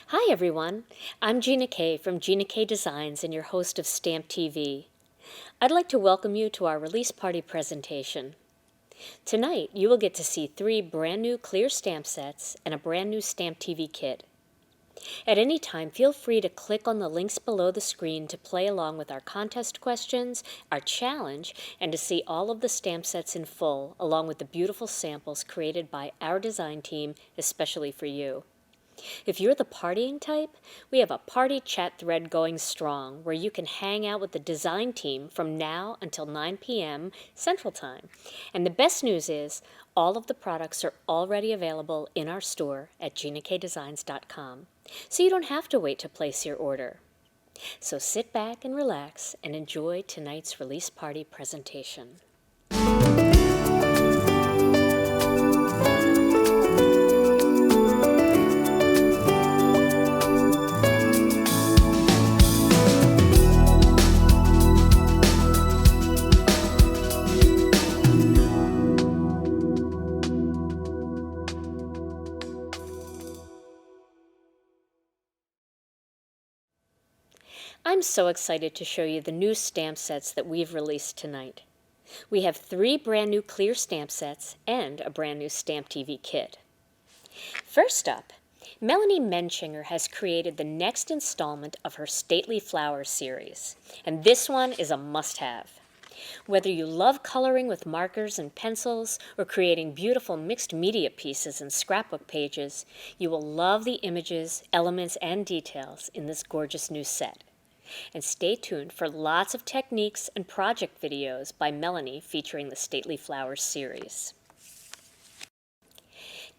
Hi everyone, I'm Gina K from Gina K Designs and your host of Stamp TV. I'd like to welcome you to our release party presentation. Tonight you will get to see 3 brand new clear stamp sets and a brand new Stamp TV kit. At any time, feel free to click on the links below the screen to play along with our contest questions, our challenge, and to see all of the stamp sets in full, along with the beautiful samples created by our design team especially for you. If you're the partying type, we have a party chat thread going strong where you can hang out with the design team from now until 9 p.m. Central Time. And the best news is all of the products are already available in our store at ginakdesigns.com, so you don't have to wait to place your order. So sit back and relax and enjoy tonight's release party presentation. I'm so excited to show you the new stamp sets that we've released tonight. We have 3 brand new clear stamp sets and a brand new Stamp TV kit. First up, Melanie Menchinger has created the next installment of her Stately Flowers series, and this one is a must-have. Whether you love coloring with markers and pencils or creating beautiful mixed media pieces and scrapbook pages, you will love the images, elements, and details in this gorgeous new set. And stay tuned for lots of techniques and project videos by Melanie featuring the Stately Flowers series.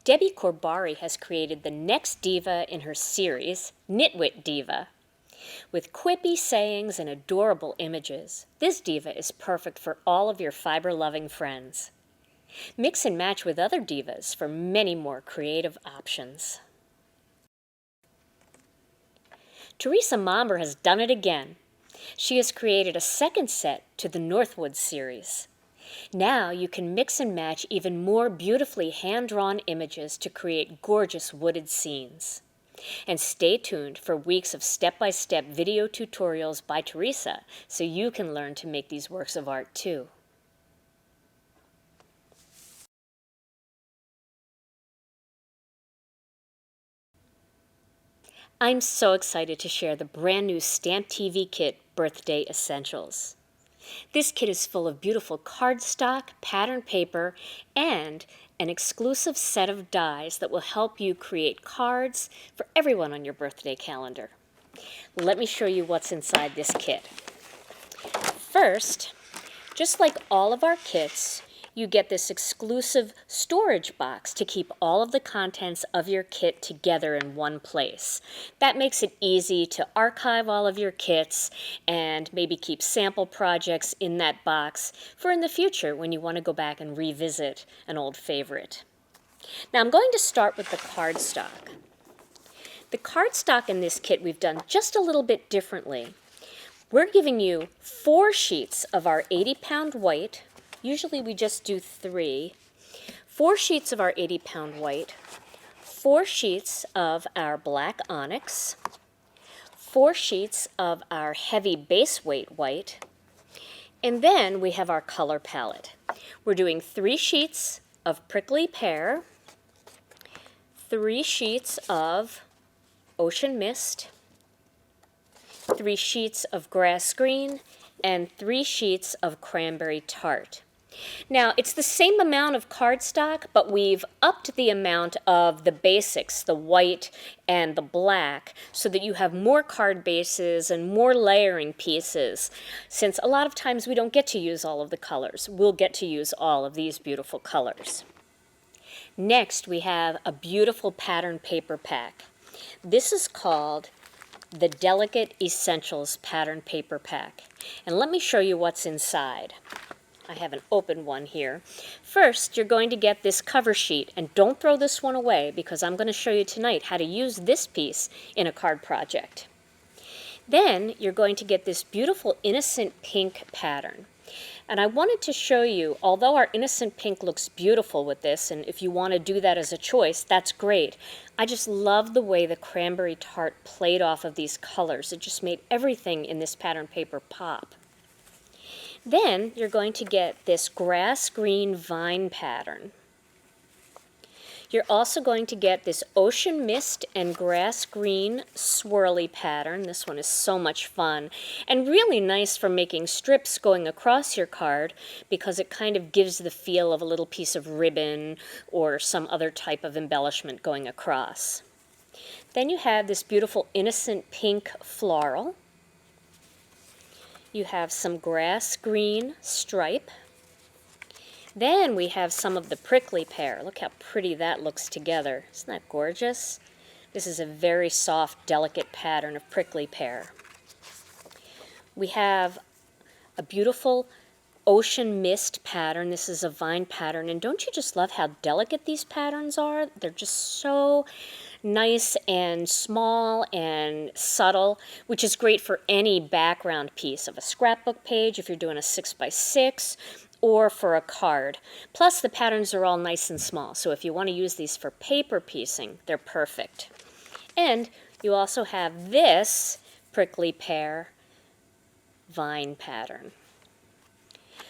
Debbie Corbari has created the next diva in her series, Knitwit Diva. With quippy sayings and adorable images, this diva is perfect for all of your fiber-loving friends. Mix and match with other divas for many more creative options. Teresa Momber has done it again. She has created a second set to the Northwood series. Now you can mix and match even more beautifully hand-drawn images to create gorgeous wooded scenes. And stay tuned for weeks of step-by-step video tutorials by Teresa so you can learn to make these works of art too. I'm so excited to share the brand new Stamp TV Kit Birthday Essentials. This kit is full of beautiful cardstock, pattern paper, and an exclusive set of dies that will help you create cards for everyone on your birthday calendar. Let me show you what's inside this kit. First, just like all of our kits, you get this exclusive storage box to keep all of the contents of your kit together in one place. That makes it easy to archive all of your kits and maybe keep sample projects in that box for in the future when you want to go back and revisit an old favorite. Now I'm going to start with the cardstock. The cardstock in this kit we've done just a little bit differently. We're giving you 4 sheets of our 80-pound white. Usually we just do 3. 4 sheets of our 80-pound white, 4 sheets of our black onyx, 4 sheets of our heavy base weight white, and then we have our color palette. We're doing 3 sheets of prickly pear, 3 sheets of ocean mist, 3 sheets of grass green, and 3 sheets of cranberry tart. Now, it's the same amount of cardstock, but we've upped the amount of the basics, the white and the black, so that you have more card bases and more layering pieces, since a lot of times we don't get to use all of the colors. We'll get to use all of these beautiful colors. Next, we have a beautiful pattern paper pack. This is called the Delicate Essentials Pattern Paper Pack. And let me show you what's inside. I have an open one here. First, you're going to get this cover sheet, and don't throw this one away because I'm going to show you tonight how to use this piece in a card project. Then, you're going to get this beautiful innocent pink pattern. And I wanted to show you, although our innocent pink looks beautiful with this, and if you want to do that as a choice, that's great. I just love the way the cranberry tart played off of these colors. It just made everything in this pattern paper pop. Then you're going to get this grass green vine pattern. You're also going to get this ocean mist and grass green swirly pattern. This one is so much fun and really nice for making strips going across your card because it kind of gives the feel of a little piece of ribbon or some other type of embellishment going across. Then you have this beautiful innocent pink floral. You have some grass green stripe. Then we have some of the prickly pear. Look how pretty that looks together. Isn't that gorgeous? This is a very soft, delicate pattern of prickly pear. We have a beautiful ocean mist pattern. This is a vine pattern. And don't you just love how delicate these patterns are? They're just so nice and small and subtle, which is great for any background piece of a scrapbook page if you're doing a 6x6, or for a card. Plus the patterns are all nice and small, so if you want to use these for paper piecing, they're perfect. And you also have this prickly pear vine pattern.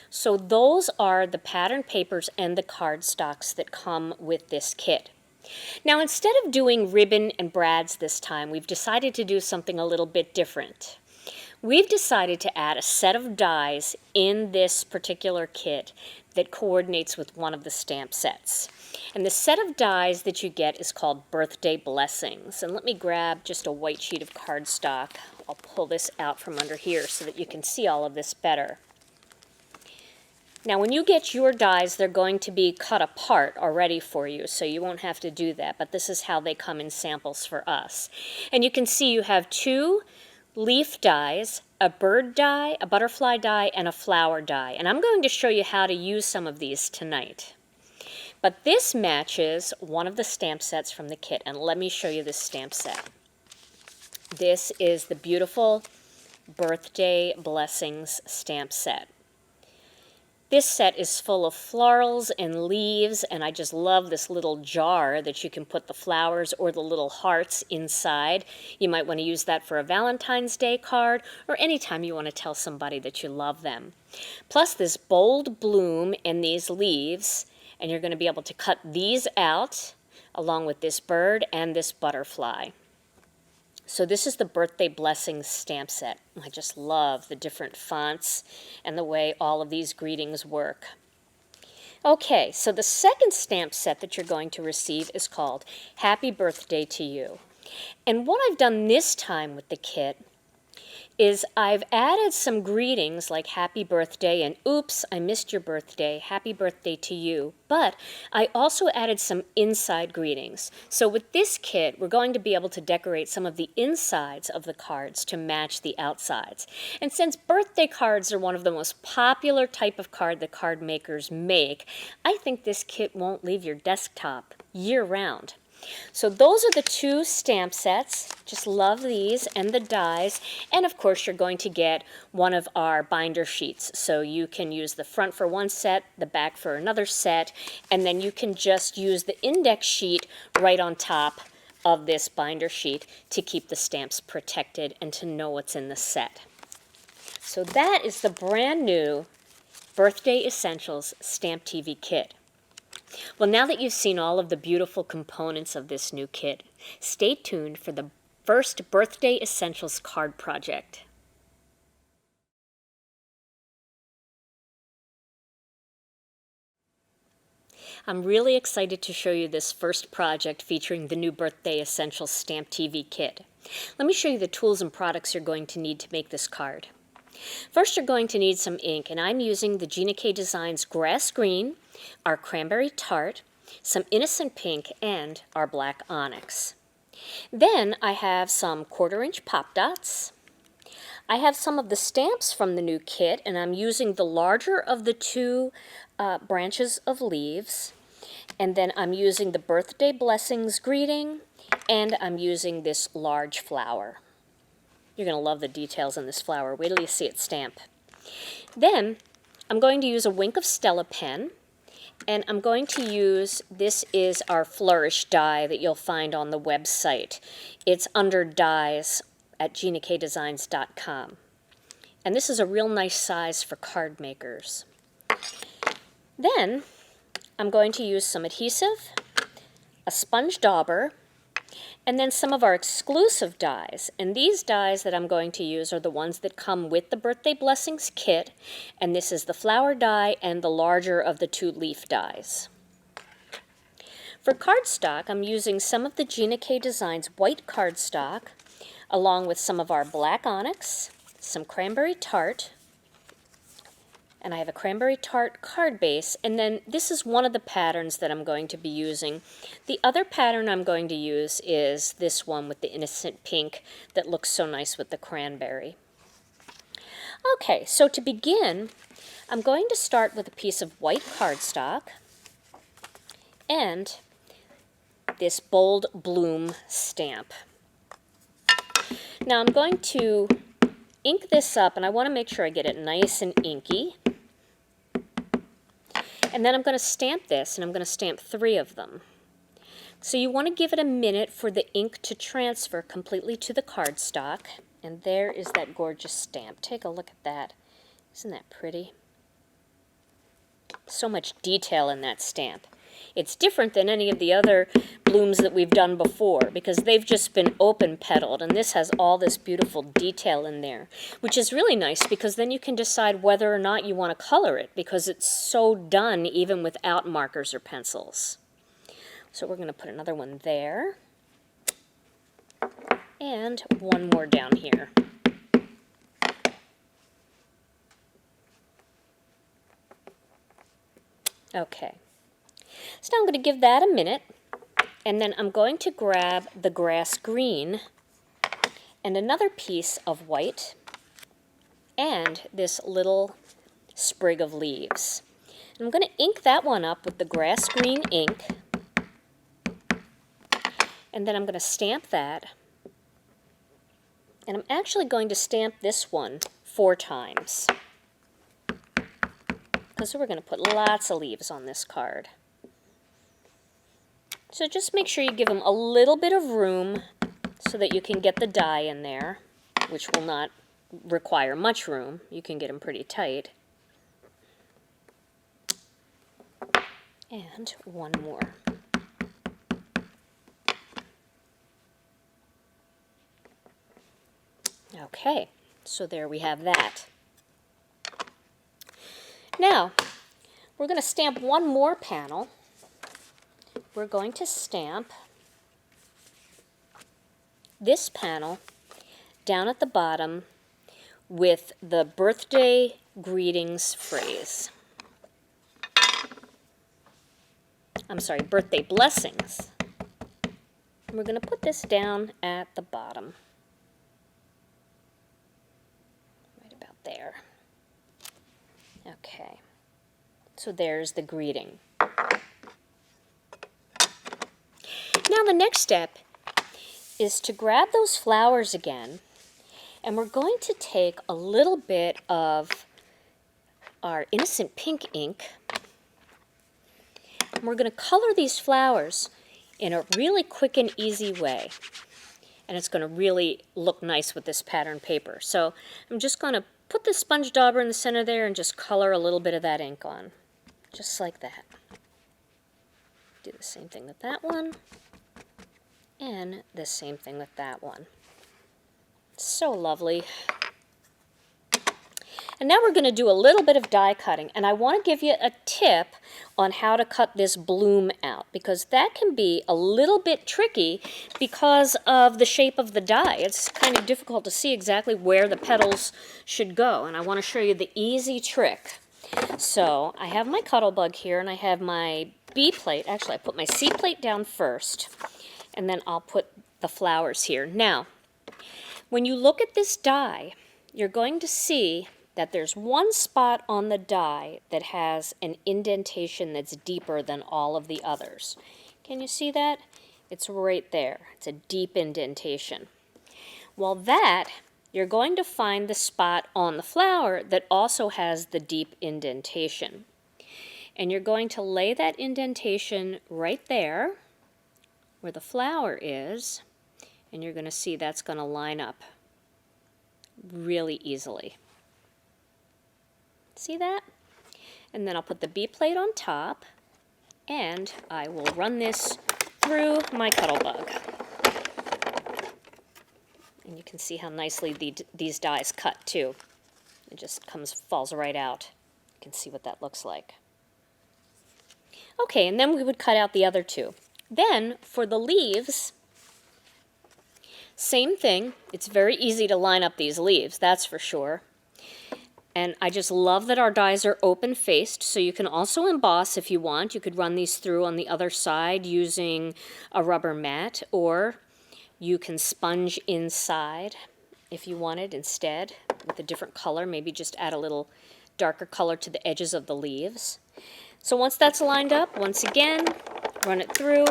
So those are the pattern papers and the cardstocks that come with this kit. Now instead of doing ribbon and brads this time, we've decided to do something a little bit different. We've decided to add a set of dies in this particular kit that coordinates with one of the stamp sets. And the set of dies that you get is called Birthday Blessings. And let me grab just a white sheet of cardstock. I'll pull this out from under here so that you can see all of this better. Now when you get your dies, they're going to be cut apart already for you, so you won't have to do that. But this is how they come in samples for us. And you can see you have two leaf dies, a bird die, a butterfly die, and a flower die. And I'm going to show you how to use some of these tonight. But this matches one of the stamp sets from the kit, and let me show you this stamp set. This is the beautiful Birthday Blessings stamp set. This set is full of florals and leaves, and I just love this little jar that you can put the flowers or the little hearts inside. You might want to use that for a Valentine's Day card or anytime you want to tell somebody that you love them. Plus this bold bloom and these leaves, and you're going to be able to cut these out along with this bird and this butterfly. So this is the Birthday Blessings stamp set. I just love the different fonts and the way all of these greetings work. Okay, so the second stamp set that you're going to receive is called Happy Birthday to You. And what I've done this time with the kit is I've added some greetings like happy birthday and oops, I missed your birthday, happy birthday to you. But I also added some inside greetings. So with this kit, we're going to be able to decorate some of the insides of the cards to match the outsides. And since birthday cards are one of the most popular type of card that card makers make, I think this kit won't leave your desktop year-round. So those are the two stamp sets. Just love these and the dies. And of course you're going to get one of our binder sheets. So you can use the front for one set, the back for another set, and then you can just use the index sheet right on top of this binder sheet to keep the stamps protected and to know what's in the set. So that is the brand new Birthday Essentials StampTV Kit. Well, now that you've seen all of the beautiful components of this new kit, stay tuned for the first Birthday Essentials card project. I'm really excited to show you this first project featuring the new Birthday Essentials StampTV Kit. Let me show you the tools and products you're going to need to make this card. First, you're going to need some ink, and I'm using the Gina K Designs Grass Green, our Cranberry Tart, some Innocent Pink, and our Black Onyx. Then I have some 1/4-inch pop dots. I have some of the stamps from the new kit, and I'm using the larger of the two branches of leaves. And then I'm using the Birthday Blessings greeting, and I'm using this large flower. You're going to love the details on this flower. Wait till you see it stamp. Then I'm going to use a Wink of Stella pen, and I'm going to use, this is our Flourish die that you'll find on the website. It's under dies at GinaKDesigns.com. And this is a real nice size for card makers. Then I'm going to use some adhesive, a sponge dauber, and then some of our exclusive dies. And these dies that I'm going to use are the ones that come with the Birthday Blessings kit. And this is the flower die and the larger of the 2 leaf dies. For cardstock, I'm using some of the Gina K Designs white cardstock, along with some of our black Onyx, some Cranberry Tart, and I have a Cranberry Tart Card Base, and then this is one of the patterns that I'm going to be using. The other pattern I'm going to use is this one with the innocent pink that looks so nice with the cranberry. Okay, so to begin, I'm going to start with a piece of white cardstock and this Bold Bloom stamp. Now I'm going to ink this up, and I want to make sure I get it nice and inky. And then I'm going to stamp this, and I'm going to stamp 3 of them. So you want to give it a minute for the ink to transfer completely to the cardstock. And there is that gorgeous stamp. Take a look at that. Isn't that pretty? So much detail in that stamp. It's different than any of the other blooms that we've done before because they've just been open petaled, and this has all this beautiful detail in there, which is really nice because then you can decide whether or not you want to color it because it's so done even without markers or pencils. So we're going to put another one there and one more down here. Okay. So now I'm going to give that a minute, and then I'm going to grab the grass green and another piece of white and this little sprig of leaves. And I'm going to ink that one up with the grass green ink, and then I'm going to stamp that. And I'm actually going to stamp this one 4 times because we're going to put lots of leaves on this card. So just make sure you give them a little bit of room so that you can get the die in there, which will not require much room. You can get them pretty tight. And one more. Okay, so there we have that. Now, we're going to stamp one more panel. We're going to stamp this panel down at the bottom with the birthday greetings phrase. I'm sorry, birthday blessings. And we're going to put this down at the bottom. Right about there. Okay. So there's the greeting. Now the next step is to grab those flowers again, and we're going to take a little bit of our innocent pink ink, and we're going to color these flowers in a really quick and easy way, and it's going to really look nice with this pattern paper. So I'm just going to put the sponge dauber in the center there and just color a little bit of that ink on, just like that. Do the same thing with that one. And the same thing with that one. So lovely. And now we're going to do a little bit of die cutting. And I want to give you a tip on how to cut this bloom out, because that can be a little bit tricky because of the shape of the die. It's kind of difficult to see exactly where the petals should go. And I want to show you the easy trick. So I have my Cuttlebug here, and I have my B plate. Actually, I put my C plate down first. And then I'll put the flowers here. Now, when you look at this die, you're going to see that there's one spot on the die that has an indentation that's deeper than all of the others. Can you see that? It's right there. It's a deep indentation. Well, that you're going to find the spot on the flower that also has the deep indentation. And you're going to lay that indentation right there where the flower is, and you're going to see that's going to line up really easily. See that? And then I'll put the B plate on top, and I will run this through my Cuttlebug. And you can see how nicely these dies cut too. It just falls right out. You can see what that looks like. Okay, and then we would cut out the other two. Then for the leaves, same thing. It's very easy to line up these leaves, that's for sure. And I just love that our dies are open-faced, so you can also emboss if you want. You could run these through on the other side using a rubber mat, or you can sponge inside if you wanted instead with a different color. Maybe just add a little darker color to the edges of the leaves. So once that's lined up, once again, run it through,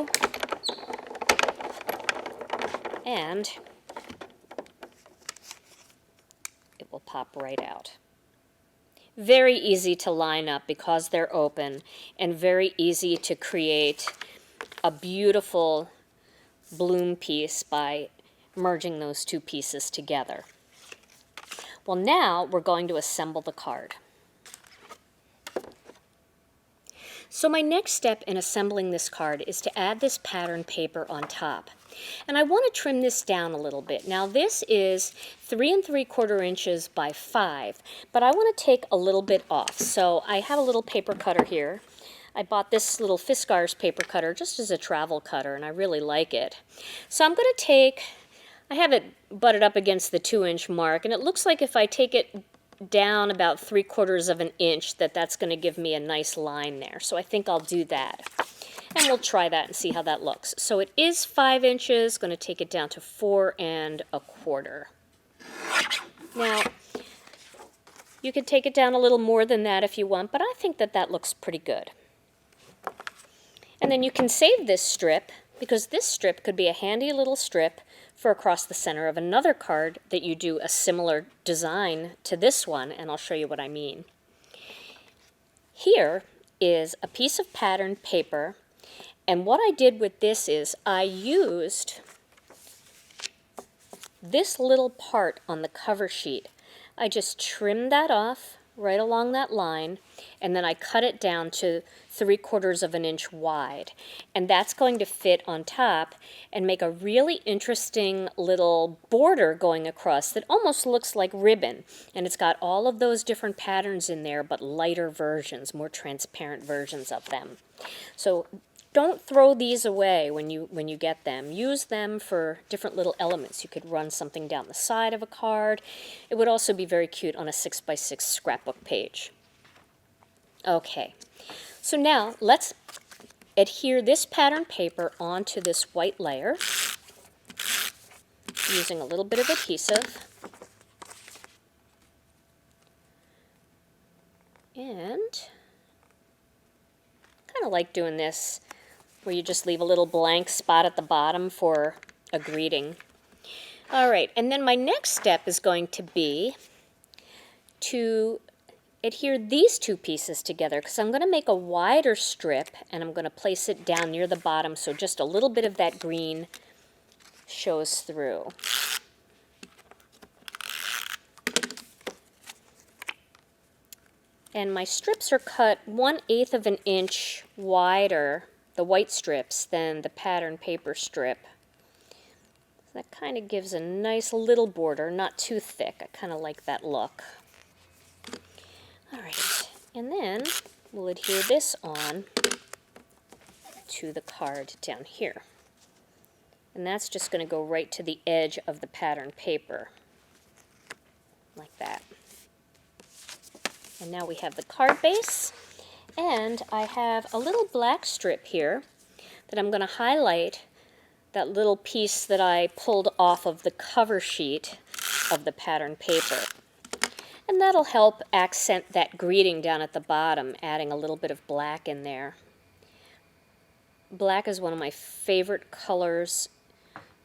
and it will pop right out. Very easy to line up because they're open, and very easy to create a beautiful bloom piece by merging those two pieces together. Well, now we're going to assemble the card. So my next step in assembling this card is to add this pattern paper on top. And I want to trim this down a little bit. Now this is 3 3/4 inches by 5, but I want to take a little bit off. So I have a little paper cutter here. I bought this little Fiskars paper cutter just as a travel cutter, and I really like it. So I'm going to take, I have it butted up against the 2-inch mark, and it looks like if I take it down about 3/4 of an inch that's going to give me a nice line there. So I think I'll do that. And we'll try that and see how that looks. So it is 5 inches, going to take it down to 4 1/4. Now, you could take it down a little more than that if you want, but I think that looks pretty good. And then you can save this strip, because this strip could be a handy little strip for across the center of another card that you do a similar design to this one, and I'll show you what I mean. Here is a piece of patterned paper, and what I did with this is I used this little part on the cover sheet. I just trimmed that off right along that line, and then I cut it down to 3/4 of an inch wide. And that's going to fit on top and make a really interesting little border going across that almost looks like ribbon. And it's got all of those different patterns in there, but lighter versions, more transparent versions of them. So don't throw these away when you get them. Use them for different little elements. You could run something down the side of a card. It would also be very cute on a 6x6 scrapbook page. Okay, so now let's adhere this pattern paper onto this white layer using a little bit of adhesive. And kind of like doing this where you just leave a little blank spot at the bottom for a greeting. All right, and then my next step is going to be to adhere these two pieces together, because I'm going to make a wider strip and I'm going to place it down near the bottom so just a little bit of that green shows through. And my strips are cut 1/8 of an inch wider, the white strips, than the pattern paper strip. So that kind of gives a nice little border, not too thick. I kind of like that look. All right, and then we'll adhere this on to the card down here. And that's just going to go right to the edge of the pattern paper, like that. And now we have the card base, and I have a little black strip here that I'm going to highlight that little piece that I pulled off of the cover sheet of the pattern paper. And that'll help accent that greeting down at the bottom, adding a little bit of black in there. Black is one of my favorite colors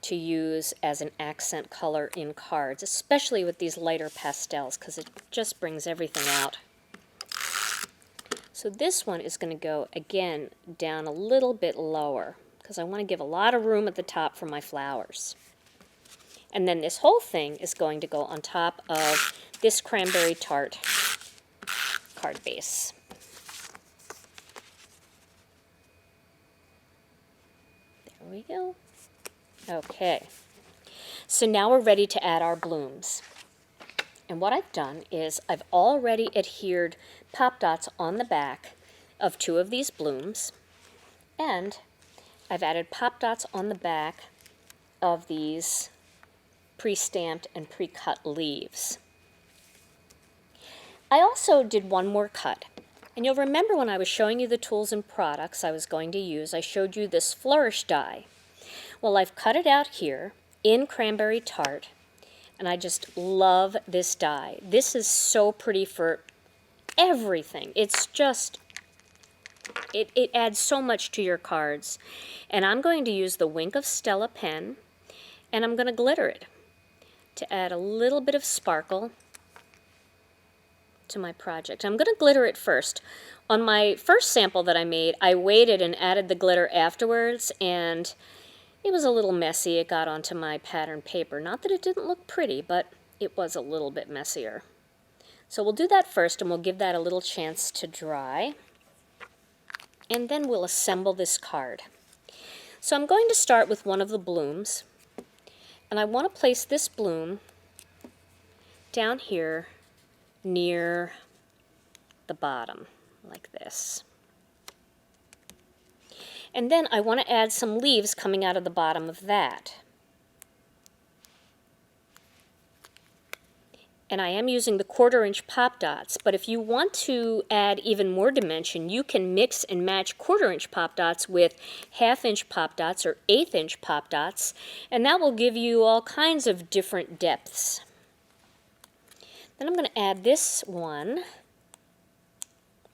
to use as an accent color in cards, especially with these lighter pastels, because it just brings everything out. So this one is going to go, again, down a little bit lower, because I want to give a lot of room at the top for my flowers. And then this whole thing is going to go on top of this Cranberry Tart Card Base. There we go. Okay, so now we're ready to add our blooms. And what I've done is I've already adhered pop dots on the back of 2 of these blooms, and I've added pop dots on the back of these pre-stamped and pre-cut leaves. I also did one more cut. And you'll remember when I was showing you the tools and products I was going to use, I showed you this flourish die. Well, I've cut it out here in Cranberry Tart, and I just love this die. This is so pretty for everything. It's just, it adds so much to your cards. And I'm going to use the Wink of Stella pen, and I'm going to glitter it to add a little bit of sparkle to my project. I'm going to glitter it first. On my first sample that I made, I waited and added the glitter afterwards, and it was a little messy. It got onto my pattern paper. Not that it didn't look pretty, but it was a little bit messier. So we'll do that first, and we'll give that a little chance to dry. And then we'll assemble this card. So I'm going to start with one of the blooms, and I want to place this bloom down here near the bottom, like this. And then I want to add some leaves coming out of the bottom of that. And I am using the 1/4 inch pop dots, but if you want to add even more dimension, you can mix and match 1/4 inch pop dots with 1/2 inch pop dots or 1/8 inch pop dots, and that will give you all kinds of different depths. Then I'm going to add this one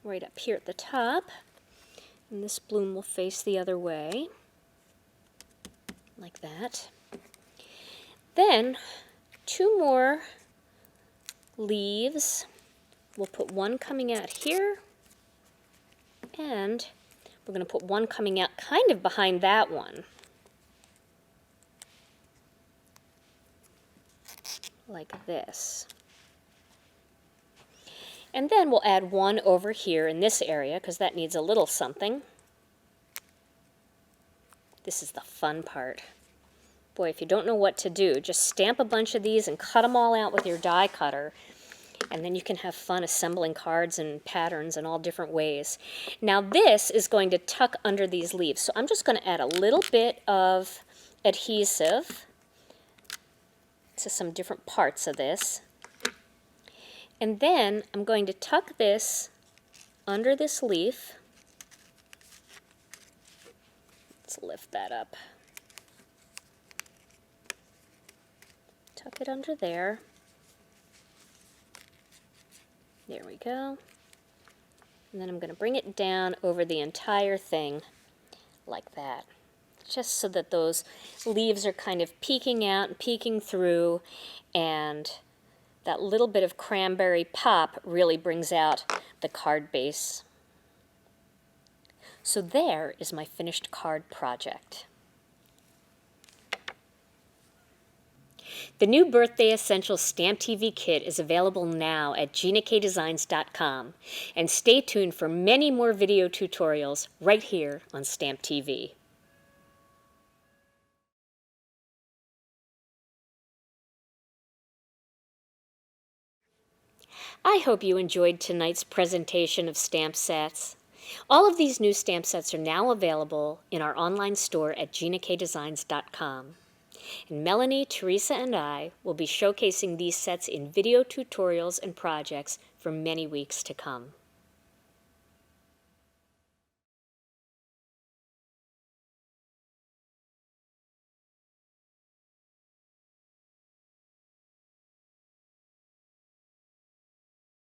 right up here at the top. And this bloom will face the other way, like that. Then 2 more leaves. We'll put one coming out here, and we're going to put one coming out kind of behind that one, like this. And then we'll add one over here in this area, because that needs a little something. This is the fun part. Boy, if you don't know what to do, just stamp a bunch of these and cut them all out with your die cutter, and then you can have fun assembling cards and patterns in all different ways. Now this is going to tuck under these leaves, so I'm just going to add a little bit of adhesive to some different parts of this. And then I'm going to tuck this under this leaf. Let's lift that up. Tuck it under there. There we go. And then I'm going to bring it down over the entire thing like that, just so that those leaves are kind of peeking out and peeking through, and that little bit of cranberry pop really brings out the card base. So there is my finished card project. The new Birthday Essentials StampTV Kit is available now at GinaKDesigns.com, and stay tuned for many more video tutorials right here on StampTV. I hope you enjoyed tonight's presentation of stamp sets. All of these new stamp sets are now available in our online store at GinaKDesigns.com. And Melanie, Teresa, and I will be showcasing these sets in video tutorials and projects for many weeks to come.